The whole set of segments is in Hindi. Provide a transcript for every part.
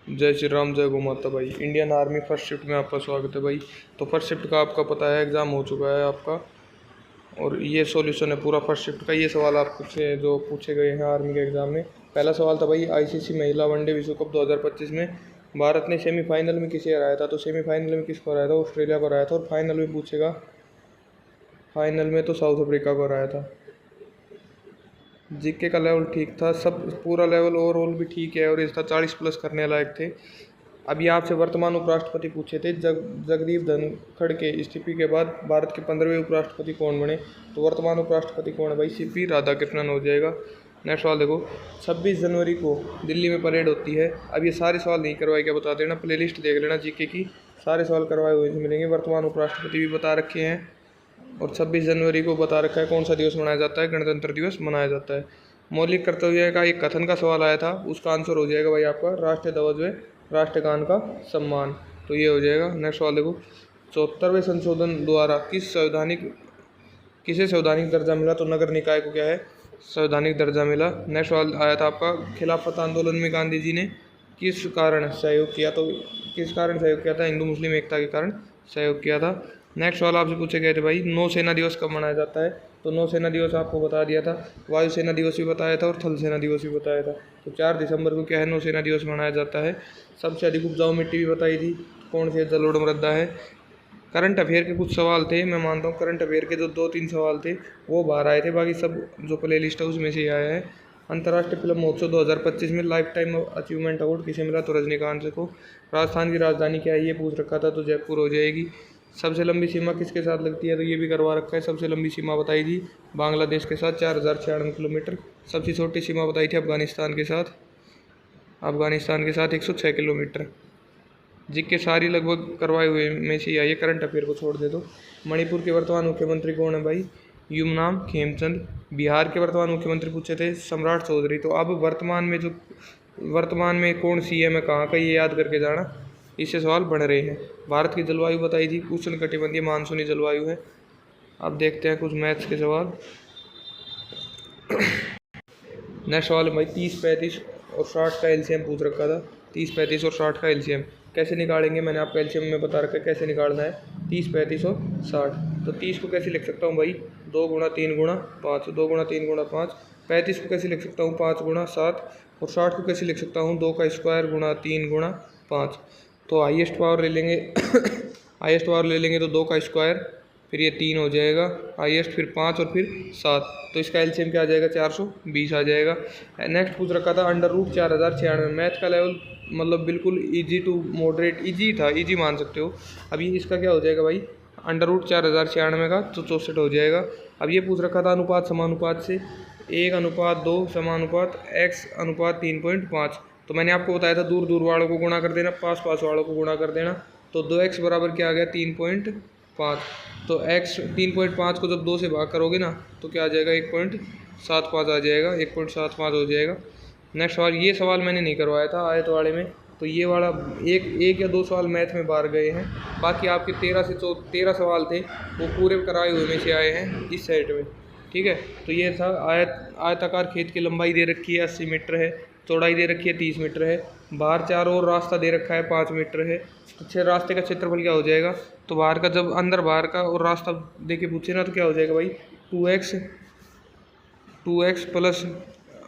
जय श्री राम, जय गौ माता भाई। इंडियन आर्मी फर्स्ट शिफ्ट में आपका स्वागत है भाई। तो फर्स्ट शिफ्ट का आपका पता है, एग्ज़ाम हो चुका है आपका, और ये सॉल्यूशन है पूरा फर्स्ट शिफ्ट का। ये सवाल आपसे जो पूछे गए हैं आर्मी के एग्ज़ाम में। पहला सवाल था भाई, आईसीसी महिला वनडे विश्व कप 2025 में भारत ने सेमीफाइनल में किसे हराया था। तो सेमीफाइनल में किसको हराया था? ऑस्ट्रेलिया को हराया था। और फाइनल में पूछेगा, फाइनल में तो साउथ अफ्रीका को हराया था। जीके का लेवल ठीक था, सब पूरा लेवल ओवरऑल भी ठीक है, और इसका 40 प्लस करने लायक थे। अभी आपसे वर्तमान उपराष्ट्रपति पूछे थे, जगदीप धनखड़ के इस्तीफे के बाद भारत के 15वें उपराष्ट्रपति कौन बने। तो वर्तमान उपराष्ट्रपति कौन है भाई? सीपी राधाकृष्णन हो जाएगा। नेक्स्ट सवाल देखो, 26 जनवरी को दिल्ली में परेड होती है। अब ये सारे सवाल नहीं करवाए क्या बता देना, प्ले लिस्ट देख लेना जीके की, सारे सवाल करवाए हुए मिलेंगे। वर्तमान उपराष्ट्रपति भी बता रखे हैं, और 26 जनवरी को बता रखा है कौन सा दिवस मनाया जाता है। गणतंत्र दिवस मनाया जाता है। मौलिक कर्तव्य का एक कथन का सवाल आया था, उसका आंसर हो जाएगा भाई आपका राष्ट्रीय ध्वज व राष्ट्रगान का सम्मान। तो ये हो जाएगा। नेक्स्ट सवाल देखो, 74वें संशोधन द्वारा किसे संवैधानिक दर्जा मिला। तो नगर निकाय को क्या है? संवैधानिक दर्जा मिला। नेक्स्ट सवाल आया था आपका, खिलाफत आंदोलन में गांधी जी ने किस कारण सहयोग किया। तो किस कारण सहयोग किया था? हिंदू मुस्लिम एकता के कारण सहयोग किया था। नेक्स्ट सवाल आपसे पूछे गए थे भाई, नौसेना दिवस कब मनाया जाता है। तो नौसेना दिवस आपको बता दिया था, वायुसेना दिवस भी बताया था, और थल सेना दिवस भी बताया था। तो 4 दिसंबर को क्या है? नौसेना दिवस मनाया जाता है। सबसे अधिक उपजाऊ मिट्टी भी बताई थी, कौन सी? जलोढ़ मृदा है। करंट अफेयर के कुछ सवाल थे, मैं मानता हूँ करंट अफेयर के जो 2-3 सवाल थे वो बाहर आए थे, बाकी सब जो प्ले लिस्ट है उसमें से ही आया है। अंतर्राष्ट्रीय फिल्म महोत्सव 2025 में लाइफ टाइम अचीवमेंट अवार्ड किसे मिला। तो रजनीकांत को। राजस्थान की राजधानी क्या है? ये पूछ रखा था, तो जयपुर हो जाएगी। सबसे लंबी सीमा किसके साथ लगती है? तो ये भी करवा रखा है। सबसे लंबी सीमा बताई थी बांग्लादेश के साथ, 4096 किलोमीटर। सबसे छोटी सीमा बताई थी अफगानिस्तान के साथ, 106 किलोमीटर। जिसके सारी लगभग करवाए हुए में से आई है। करंट अफेयर को छोड़ दे दो। मणिपुर के वर्तमान मुख्यमंत्री कौन है भाई? युमनाम खेमचंद। बिहार के वर्तमान मुख्यमंत्री पूछे थे, सम्राट चौधरी। तो अब वर्तमान में कौन सीएम है, कहाँ का, ये याद करके जाना, इससे सवाल बढ़ रहे हैं। भारत की जलवायु बताई थी, उष्णकटिबंधीय मानसूनी जलवायु है। अब देखते हैं कुछ मैथ्स के सवाल। नेक्स्ट सवाल है भाई, 30, 35 और 60 का एलसीएम पूछ रखा था। 30, 35 और 60 का एलसीएम कैसे निकालेंगे, मैंने आपको एलसीएम में बता रखा है कैसे निकालना है। 30, 35 और 60। तो 30 को कैसे लिख सकता हूँ भाई? 2 गुणा 3 गुणा 5, 2 गुणा 3 गुणा 5। 35 को कैसे लिख सकता हूँ? 5 गुणा 7। और 60 को कैसे लिख सकता हूँ? 2 का स्क्वायर गुणा 3 गुणा 5। तो हाईएस्ट पावर ले लेंगे हाईएस्ट पावर ले लेंगे तो 2 का स्क्वायर, फिर ये 3 हो जाएगा हाईएस्ट, फिर 5 और फिर 7। तो इसका एलसीएम क्या आ जाएगा? 420 आ जाएगा। नेक्स्ट पूछ रखा था √4096। मैथ का लेवल मतलब बिल्कुल इजी टू मॉडरेट, इजी था, इजी मान सकते हो। अभी इसका क्या हो जाएगा भाई? √4096 का तो 64 हो जाएगा। अब ये पूछ रखा था अनुपात समानुपात से, 1:2 समानुपात x:3.5। तो मैंने आपको बताया था दूर दूर वालों को गुणा कर देना, पास पास वालों को गुणा कर देना। तो 2x बराबर क्या आ गया? 3.5। तो x 3.5 को जब 2 से भाग करोगे ना तो क्या आ जाएगा? 1.75 आ जाएगा, 1.75 हो जाएगा। नेक्स्ट सवाल, ये सवाल मैंने नहीं करवाया था आयत वाले में, तो ये वाला एक या 2 सवाल मैथ में बाहर गए हैं। बाकी आपके 13 सवाल थे वो पूरे कराए हुए में से आए हैं इस सेट में। ठीक है, तो ये था आयताकार खेत की लंबाई दे रखी है 80 मीटर है, चौड़ाई दे रखी है 30 मीटर है, बाहर चारों ओर रास्ता दे रखा है 5 मीटर है। तो रास्ते का क्षेत्रफल क्या हो जाएगा? तो बाहर का, जब अंदर बाहर का और रास्ता दे के पूछे ना तो क्या हो जाएगा भाई? 2x प्लस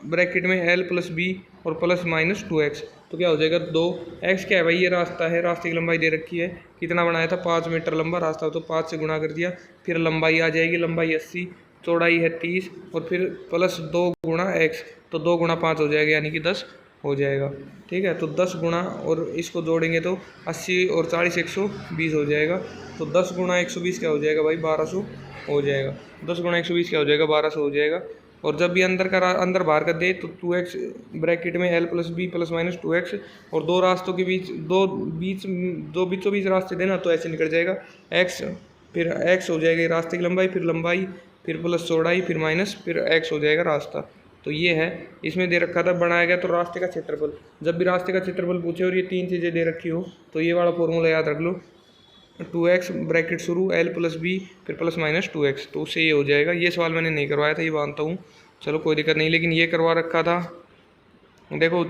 ब्रैकेट में l प्लस b और प्लस माइनस 2x। तो क्या हो जाएगा? 2x क्या है भाई? ये रास्ता है, रास्ते की लंबाई दे रखी है, कितना बनाया था? 5 मीटर लंबा रास्ता, तो 5 से गुणा कर दिया। फिर लंबाई आ जाएगी, लंबाई 80, चौड़ाई है 30, और फिर प्लस 2 गुणा x, तो 2 गुणा 5 हो जाएगा, यानी कि 10 हो जाएगा। ठीक है, तो 10 गुणा, और इसको जोड़ेंगे तो 80 और 40 120 हो जाएगा। तो 10 गुणा 120 क्या हो जाएगा भाई? 1200 हो जाएगा। 10 गुणा 120 क्या हो जाएगा? 1200 हो जाएगा। और जब भी अंदर बाहर कर दे तो 2x ब्रैकेट में l plus b plus minus 2x, और दो रास्तों के बीच दो बीचों बीच रास्ते देना तो ऐसे निकल जाएगा x, फिर x हो जाएगा रास्ते की लंबाई, फिर प्लस चौड़ाई, फिर माइनस, फिर x हो जाएगा रास्ता। तो ये है, इसमें दे रखा था बनाया गया तो रास्ते का क्षेत्रफल। जब भी रास्ते का क्षेत्रफल पूछे और ये 3 चीज़ें दे रखी हो तो ये वाला फॉर्मूला याद रख लो, 2x ब्रैकेट शुरू l प्लस b फिर प्लस माइनस 2x, तो उससे ये हो जाएगा। ये सवाल मैंने नहीं करवाया था, ये मानता हूँ, चलो कोई दिक्कत नहीं, लेकिन ये करवा रखा था देखो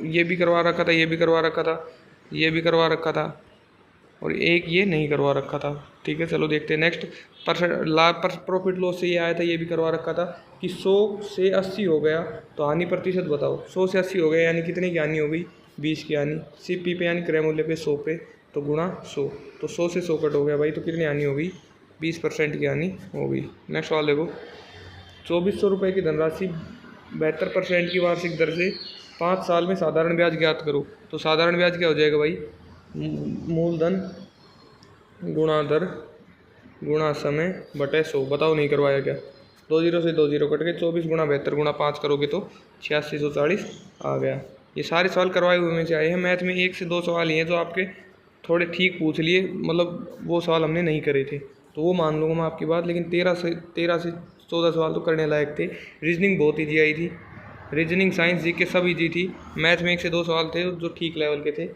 ये भी करवा रखा था, ये भी करवा रखा था, ये भी करवा रखा था, और एक ये नहीं करवा रखा था। ठीक है, चलो देखते हैं नेक्स्ट। प्रॉफिट लॉस से ये आया था, ये भी करवा रखा था कि 100 से 80 हो गया तो हानि प्रतिशत बताओ। 100 से 80 हो गया यानी कितने की हानि हो गई, 20 की हानि। CP पे यानी क्रय मूल्य पे 100 पे, तो गुणा 100, तो 100 से 100 कट हो गया भाई, तो कितनी हानि हो गई, 20% की हानि हो गई। नेक्स्ट सवाल देखो, 2400 रुपये की धनराशि 72% की वार्षिक दर से 5 साल में साधारण ब्याज ज्ञात करो। तो साधारण ब्याज क्या हो जाएगा भाई, मूलधन गुणा दर गुणा समय बटे 100। बताओ नहीं करवाया क्या, 2 जीरो से 2 जीरो कट के 24 गुणा 72 गुणा 5 करोगे तो 8640 आ गया। ये सारे सवाल करवाए हुए में से आए हैं। मैथ में 1 से 2 सवाल ही हैं जो आपके थोड़े ठीक पूछ लिए, मतलब वो सवाल हमने नहीं करे थे तो वो मान लूँगा मैं आपकी बात, लेकिन 13 से 14 सवाल तो करने लायक थे। रीजनिंग बहुत ईजी आई थी, रीजनिंग साइंस जी के सब ईजी थी। मैथ में 1 से 2 सवाल थे जो ठीक लेवल के थे।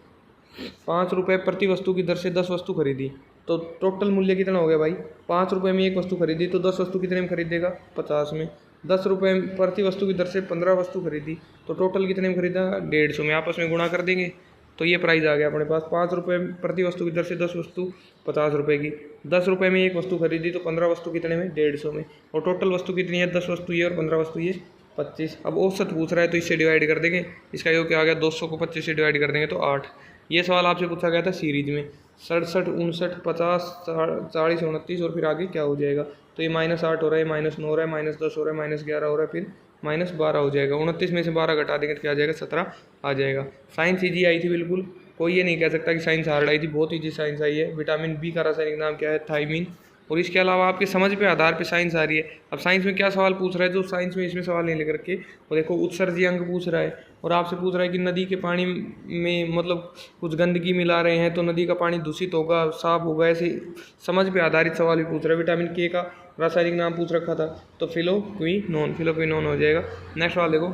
5 रुपये प्रति वस्तु की दर से 10 वस्तु खरीदी, तो टोटल मूल्य कितना हो गया भाई, 5 रुपये में 1 वस्तु खरीदी तो 10 वस्तु कितने में खरीदेगा, 50 में। 10 रुपये प्रति वस्तु की दर से 15 वस्तु खरीदी तो टोटल कितने में खरीदा, 150 में। आपस में गुणा कर देंगे तो ये प्राइस आ गया अपने पास। 5 रुपये प्रति वस्तु की दर से 10 वस्तु 50 रुपये की, 10 रुपये में 1 वस्तु खरीदी तो 15 वस्तु कितने में, 150 में। और टोटल वस्तु कितनी है, 10 वस्तु ये और 15 वस्तु ये, 25। अब औसत पूछ रहा है तो इससे डिवाइड कर देंगे, इसका योग क्या आ गया, 200 को 25 से डिवाइड कर देंगे तो 8। ये सवाल आपसे पूछा गया था सीरीज में, 67, 59, 50, 40, 29 और फिर आगे क्या हो जाएगा। तो ये -8 हो रहा है, -9 हो रहा है, -10 हो रहा है, -11 हो रहा है, फिर -12 हो जाएगा। 29 में से 12 घटा देंगे तो क्या आ जाएगा, 17 आ जाएगा। साइंस ईजी आई थी बिल्कुल, कोई ये नहीं कह सकता कि साइंस हार्ड आई थी, बहुत ईजी साइंस आई है। विटामिन बी का रासायनिक नाम क्या है, थायमीन। और इसके अलावा आपके समझ पे आधार पे साइंस आ रही है। अब साइंस में क्या सवाल पूछ रहा है जो साइंस में इसमें सवाल नहीं लेकर के, और देखो उत्सर्जी अंग पूछ रहा है और आपसे पूछ रहा है कि नदी के पानी में मतलब कुछ गंदगी मिला रहे हैं तो नदी का पानी दूषित होगा, साफ होगा, ऐसे समझ पे आधारित सवाल भी पूछ रहा है। विटामिन के का रासायनिक नाम पूछ रखा था तो फिलोक्विनोन हो जाएगा। नेक्स्ट सवाल देखो,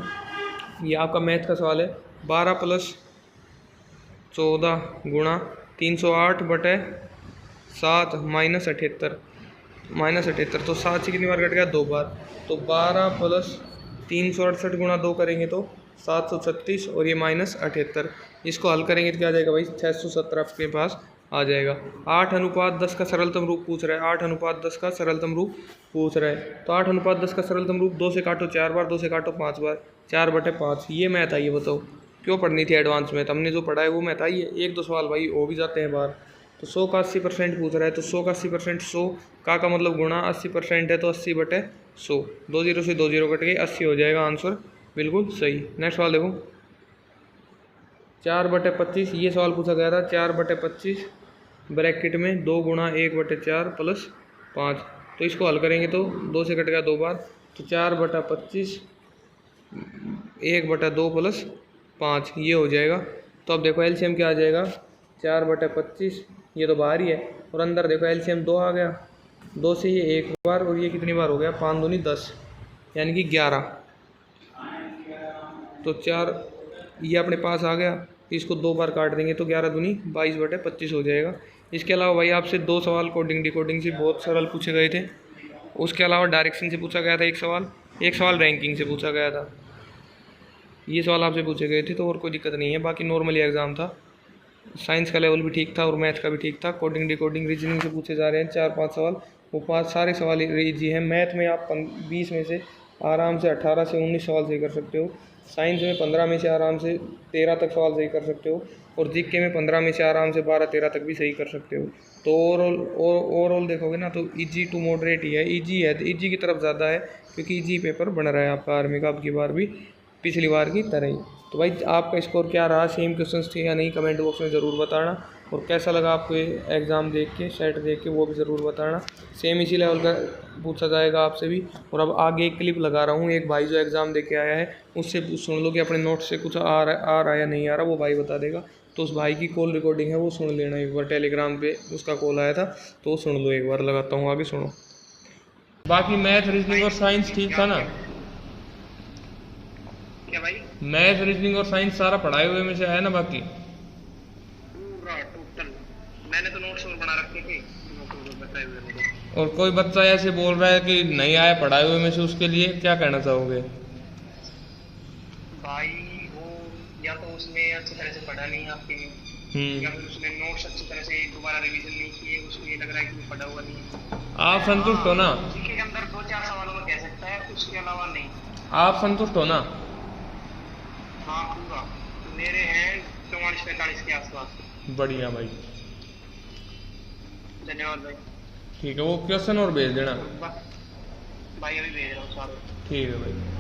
ये आपका मैथ का सवाल है। 12 + 14 गुणा 308 बटे 7 -78 तो 7 से कितनी बार कट गया, 2 बार। तो 12 + 368 गुणा 2 करेंगे तो 736 और ये -78, इसको हल करेंगे तो क्या आ जाएगा भाई, 617 आपके पास आ जाएगा। 8:10 का सरलतम रूप पूछ रहा है, 8:10 का सरलतम रूप पूछ रहा है। तो 8:10 का सरलतम रूप 2 से काटो 4 बार, 2 से काटो 5 बार, 4/5। ये मैथ आई है, बताओ क्यों पढ़नी थी एडवांस में, हमने जो पढ़ा है वो मैथ आई है। 1-2 सवाल भाई हो भी जाते हैं बाहर। तो 100 का 80% पूछ रहा है, तो 100 का 80%, 100 का मतलब गुणा 80% है तो 80/100, 2 जीरो से 2 जीरो कट गई, 80 हो जाएगा आंसर, बिल्कुल सही। नेक्स्ट सवाल देखो, 4/25 ये सवाल पूछा गया था। 4/25 ब्रैकेट में 2 गुणा 1/4 + 5, तो इसको हल करेंगे तो 2 से कट गया 2 बार, तो 4/25 1/2 + 5 ये हो जाएगा। तो अब देखो एलसीएम क्या आ जाएगा, 4/25 ये तो बाहर ही है, और अंदर देखो एलसीएम 2 आ गया, 2 से ये 1 बार और ये कितनी बार हो गया, 5 दूनी 10 यानी कि 11। तो 4 ये अपने पास आ गया, इसको 2 बार काट देंगे तो 11 दूनी 22/25 हो जाएगा। इसके अलावा भाई आपसे 2 सवाल कोडिंग डिकोडिंग से बहुत सरल पूछे गए थे। उसके अलावा डायरेक्शन से पूछा गया था एक सवाल रैंकिंग से पूछा गया था। ये सवाल आपसे पूछे गए थे तो और कोई दिक्कत नहीं है, बाकी नॉर्मली एग्जाम था। साइंस का लेवल भी ठीक था और मैथ का भी ठीक था। कोडिंग डिकोडिंग रीजनिंग से पूछे जा रहे हैं 4-5 सवाल, वो 5 सारे सवाल ईजी हैं। मैथ में आप 20 में से आराम से 18 से 19 सवाल सही कर सकते हो। साइंस में 15 में से आराम से 13 तक सवाल सही कर सकते हो, और जीके में 15 में से आराम से 12-13 तक भी सही कर सकते हो। तो ओवरऑल देखोगे ना तो इजी टू मॉडरेट ही है। इजी है तो इजी की तरफ ज़्यादा है, क्योंकि इजी पेपर बन रहा है आपका आर्मी का अब की बार भी, पिछली बार की तरह ही। तो भाई आपका स्कोर क्या रहा, सेम क्वेश्चंस थे या नहीं, कमेंट बॉक्स में ज़रूर बताना। और कैसा लगा आपको एग्ज़ाम देख के, सेट देख के, वो भी ज़रूर बताना। सेम इसी लेवल का पूछा जाएगा आपसे भी। और अब आगे एक क्लिप लगा रहा हूँ, एक भाई जो एग्ज़ाम दे के आया है उससे सुन लो कि अपने नोट से कुछ आ रहा है या नहीं आ रहा, वो भाई बता देगा। तो उस भाई की कॉल रिकॉर्डिंग है, वो सुन लेना एक बार, टेलीग्राम पे उसका कॉल आया था तो सुन लो एक बार, लगाता हूँ आगे सुनो। बाकी मैथ रीजनिंग और साइंस ठीक था ना, क्या भाई? मैथ रीजनिंग और साइंस सारा पढ़ाए हुए में से है ना बाकी? पूरा टोटल मैंने तो नोट्स और बना रखे थे बताए हुए मुझे। और कोई बच्चा ऐसे बोल रहा है कि नहीं आया पढ़ाए हुए में से, उसके लिए क्या कहना चाहोगे? भाई वो या तो उसने अच्छी तरह से पढ़ा नहीं आपके में, या फिर उसने नोट्स अच्छी तरह से दोबारा रिवीजन नहीं किए, उसको ये लग रहा है कि वो पढ़ा हुआ नहीं है। आप संतुष्ट हो ना? जीके के अंदर 2-4 सवालों में कह सकता है, उसके अलावा नहीं। आप संतुष्ट हो ना? हाँ पूरा। मेरे हैं 44-45 के आसपास। बढ़िया भाई, धन्यवाद भाई। ठीक है, वो क्वेश्चन और भेज देना। भाई अभी भेज रहा हूँ सारे। ठीक है भाई।